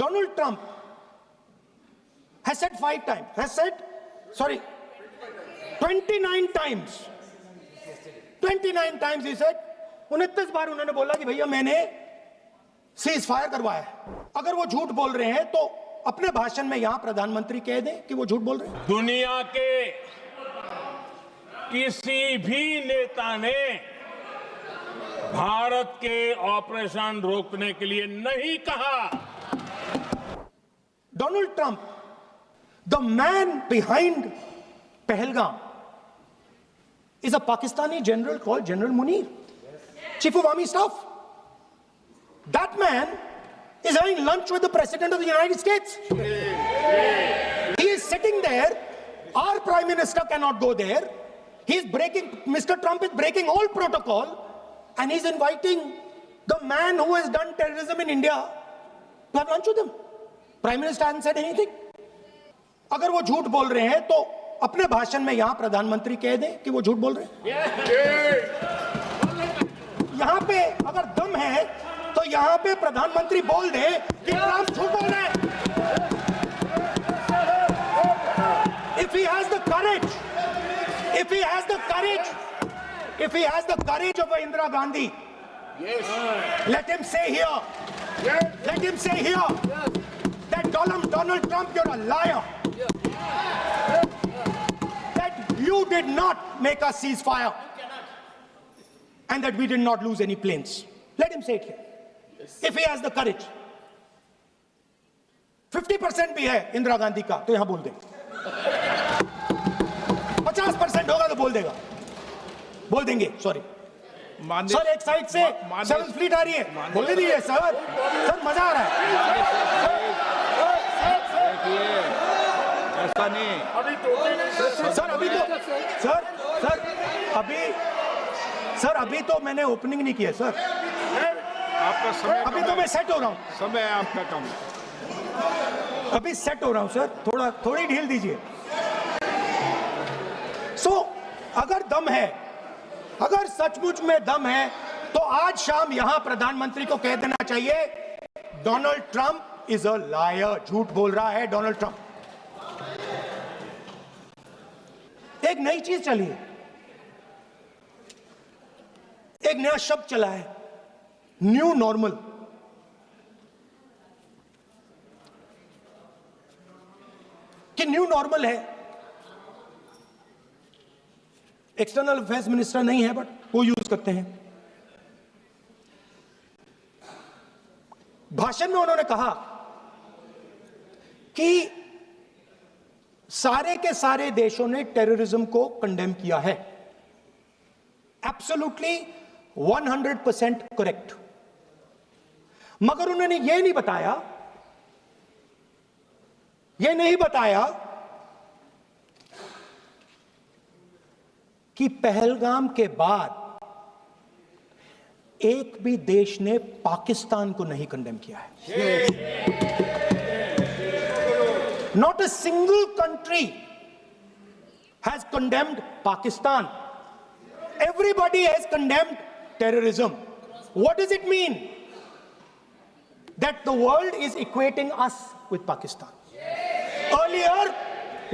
Donald Trump has said 5 times, 29 times. 29 times he said, 29 बार उन्होंने बोला कि भैया मैंने सीज फायर करवाया है। अगर वो झूठ बोल रहे हैं तो अपने भाषण में यहां प्रधानमंत्री कह दें कि वो झूठ बोल रहे हैं। दुनिया के किसी भी नेता ने भारत के ऑपरेशन रोकने के लिए नहीं कहा। Donald Trump, the man behind Pahalgam, is a Pakistani general called General Munir, Chief of Army Staff. That man is having lunch with the President of the United States. He is sitting there. Our Prime Minister cannot go there. Mr. Trump is breaking all protocol, and he's inviting the man who has done terrorism in India to have lunch with him. Prime Minister hasn't said anything. अगर वो झूठ बोल रहे हैं तो अपने भाषण में यहां प्रधानमंत्री कह दें कि वो झूठ बोल रहे हैं। यहां पे अगर दम है तो यहां पे प्रधानमंत्री बोल दे कि ट्रंप झूठ बोल रहे हैं। If he has the courage of Indira Gandhi, let him say here that Donald Trump, you're a liar. That you did not make a ceasefire and that we did not lose any planes. Let him say it here. If he has the courage. 50% भी है इंदिरा गांधी का तो यहां बोल दे। 50% होगा तो बोल देंगे सॉरी सर। एक साइड से 7th फ्लीट आ रही है, बोल दीजिए सर मजा आ रहा है। ऐसा नहीं अभी तो मैंने ओपनिंग नहीं किया सर। आपका समय अभी तो मैं सेट हो रहा हूँ। समय आपका कम, अभी सेट हो रहा हूँ सर, थोड़ी ढील दीजिए। अगर दम है, अगर सचमुच में दम है तो आज शाम यहां प्रधानमंत्री को कह देना चाहिए Donald Trump is a liar, झूठ बोल रहा है डोनाल्ड ट्रंप। एक नई चीज चली है, एक नया शब्द चला है, न्यू नॉर्मल। कि न्यू नॉर्मल है, एक्सटर्नल अफेयर्स मिनिस्टर नहीं है बट वो यूज करते हैं। भाषण में उन्होंने कहा कि सारे के सारे देशों ने टेररिज्म को कंडेम किया है। Absolutely 100% correct. मगर उन्होंने यह नहीं बताया कि पहलगाम के बाद एक भी देश ने पाकिस्तान को नहीं कंडेम किया है। Not a single country has condemned Pakistan. Everybody has condemned terrorism. What does it mean? That the world is equating us with Pakistan. Earlier,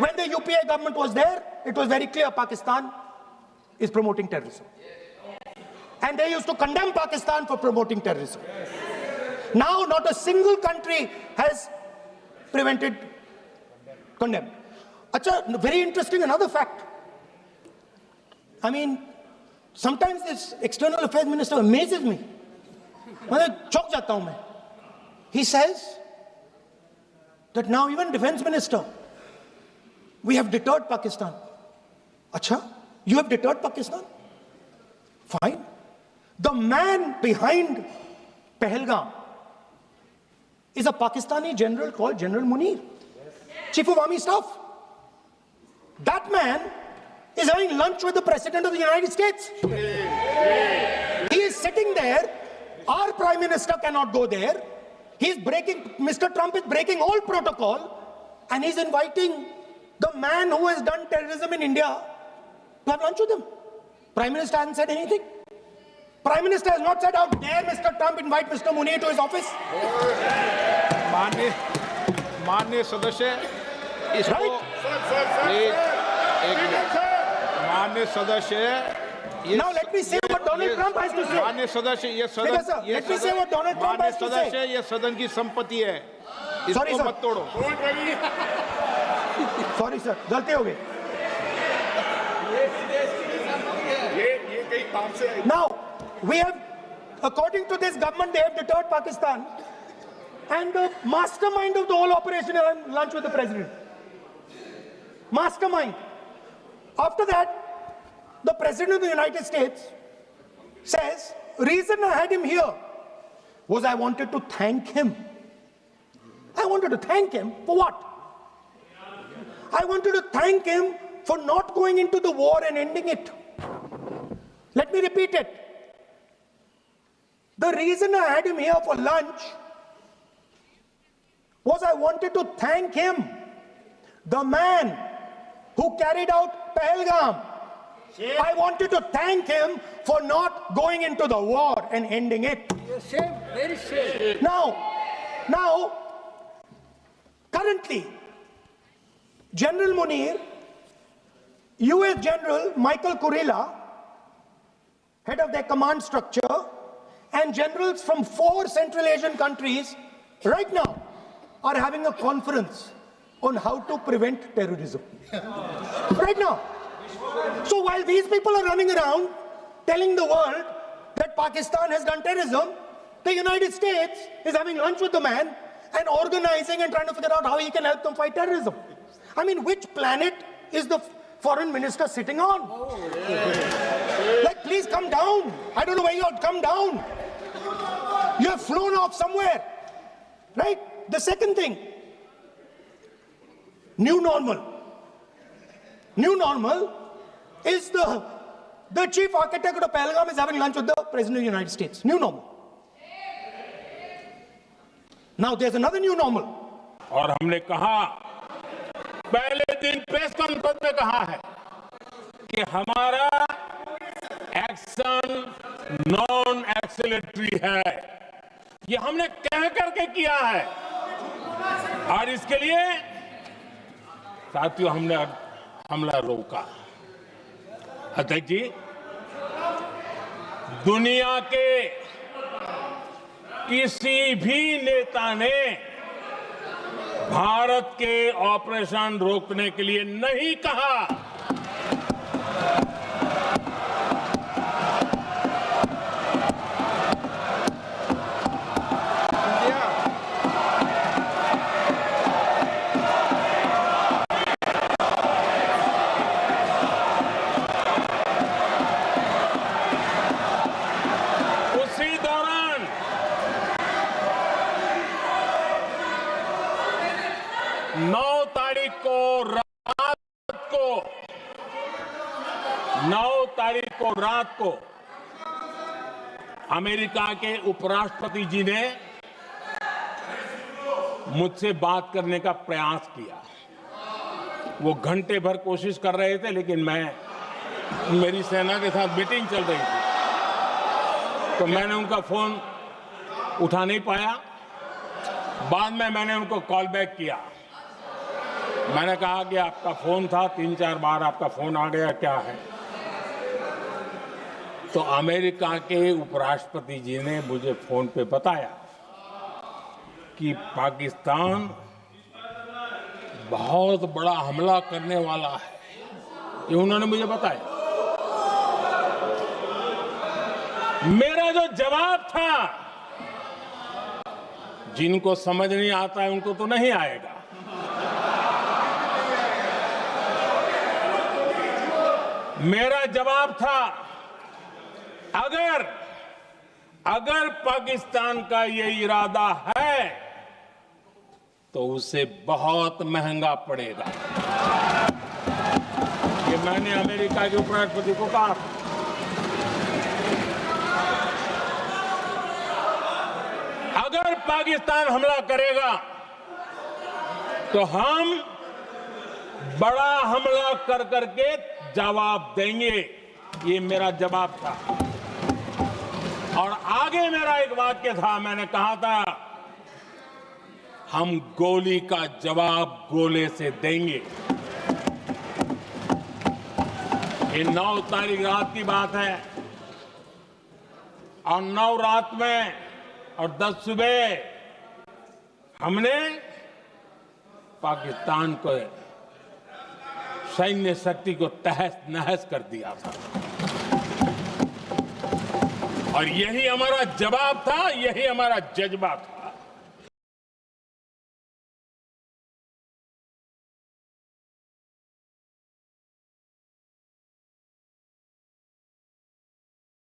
when the UPA government was there, it was very clear Pakistan is promoting terrorism. And they used to condemn Pakistan for promoting terrorism. Now, not a single country has condemned. Acha, very interesting, another fact. I mean, sometimes this external affairs minister amazes me. मैं चौंक जाता हूं मैं. He says that now even defense minister, we have deterred Pakistan. Acha, you have deterred Pakistan? Fine. The man behind Pahalgam is a Pakistani general called General Munir, Chief of Army Staff. That man is having lunch with the President of the United States. He is sitting there. Our Prime Minister cannot go there. Mr. Trump is breaking all protocol, and he's inviting the man who has done terrorism in India to have lunch with him. Prime Minister hasn't said anything. Prime Minister has not said, how dare Mr. Trump invite Mr. Munir to his office? माननीय सदस्य इसको माननीय सदस्य Now let me say what Donald Trump has to say. माननीय सदस्य ये Speaker sir, let me say what Donald Trump has to सदस्य say. ये सदन की संपत्ति है, Sorry, इसको sir. मत तोड़ो। Sorry sir, गलती हो गई. ये कई काम से Now, we have, according to this government, they have deterred Pakistan. And the mastermind of the whole operation is on lunch with the president. Mastermind. After that, the president of the United States says, reason I had him here was I wanted to thank him. I wanted to thank him for what? I wanted to thank him for not going into the war and ending it. Let me repeat it. The reason I had him here for lunch was I wanted to thank him, the man who carried out Pahalgam. I wanted to thank him for not going into the war and ending it. Shame, very shame. Now, currently, General Munir, US General Michael Kurilla, head of their command structure, and generals from 4 Central Asian countries right now are having a conference on how to prevent terrorism. Right now. So while these people are running around telling the world that Pakistan has done terrorism, the United States is having lunch with the man and organizing and trying to figure out how he can help them fight terrorism. I mean, which planet is the foreign minister sitting on? Like, please come down. I don't know where you are. Come down. You have flown off somewhere. Right? The second thing, new normal. New normal is the chief architect of Pahalgam is having lunch with the President of the United States. New normal. Now there's another new normal. और हमने कहा, पहले दिन press conference में कहा है कि हमारा एक्शन नॉन एक्सेलेटरी है. ये हमने कह करके किया है और इसके लिए साथियों हमने हमला रोका. अध्यक्ष जी, दुनिया के किसी भी नेता ने भारत के ऑपरेशन रोकने के लिए नहीं कहा. उसी दौरान 9 तारीख को रात को अमेरिका के उपराष्ट्रपति जी ने मुझसे बात करने का प्रयास किया. वो घंटे भर कोशिश कर रहे थे, लेकिन मेरी सेना के साथ मीटिंग चल रही थी, तो मैंने उनका फोन उठा नहीं पाया. बाद में मैंने उनको कॉल बैक किया. मैंने कहा कि आपका फोन था, 3-4 बार आपका फोन आ गया, क्या है? तो अमेरिका के उपराष्ट्रपति जी ने मुझे फोन पे बताया कि पाकिस्तान बहुत बड़ा हमला करने वाला है. ये उन्होंने मुझे बताया. मेरा जो जवाब था, जिनको समझ नहीं आता है उनको तो नहीं आएगा. मेरा जवाब था, अगर पाकिस्तान का ये इरादा है तो उसे बहुत महंगा पड़ेगा. ये मैंने अमेरिका के उपराष्ट्रपति को कहा. अगर पाकिस्तान हमला करेगा तो हम बड़ा हमला कर करके जवाब देंगे. ये मेरा जवाब था. और आगे मेरा एक वाक्य था. मैंने कहा था हम गोली का जवाब गोले से देंगे। ये 9 तारीख रात की बात है और 9 रात में और 10 सुबह हमने पाकिस्तान को सैन्य शक्ति को तहस नहस कर दिया था और यही हमारा जवाब था, यही हमारा जज्बा था।